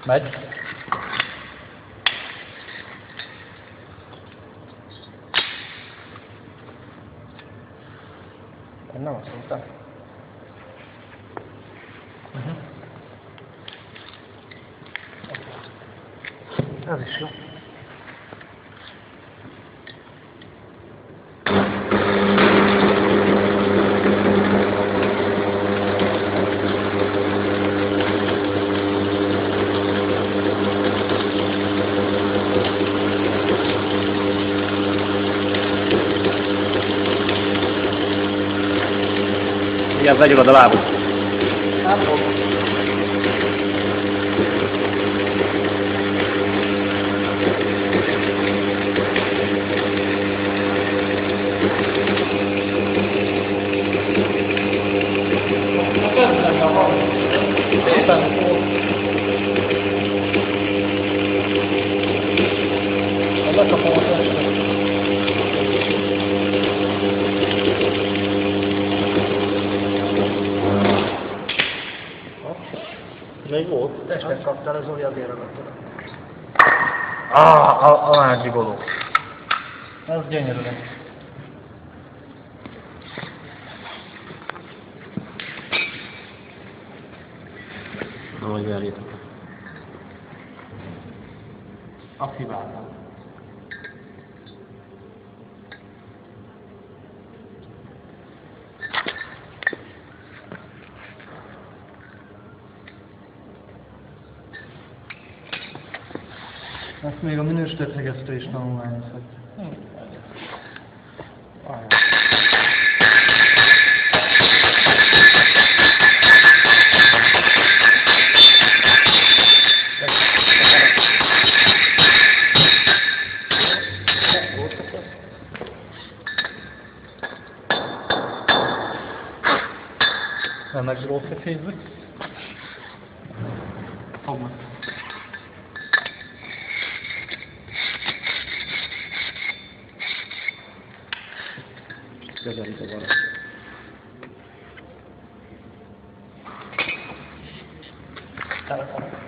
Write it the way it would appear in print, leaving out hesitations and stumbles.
Megy. Én nem azt mondtam. Ez is jó. Igen, legyugod a lábuk. Nem fog. Lekapom a testet. Még volt? Testet kaptál, az Zoli azért ragadtad. A mágigoló. Ez gyönyörű lesz. Ahogy verjétek. Aktiváltam. Ezt még a minősített hegesztő is tanulmányozhat. Nem megzsolódsz a fészbe? Fogd meg. Közelít a garat. Telefonon.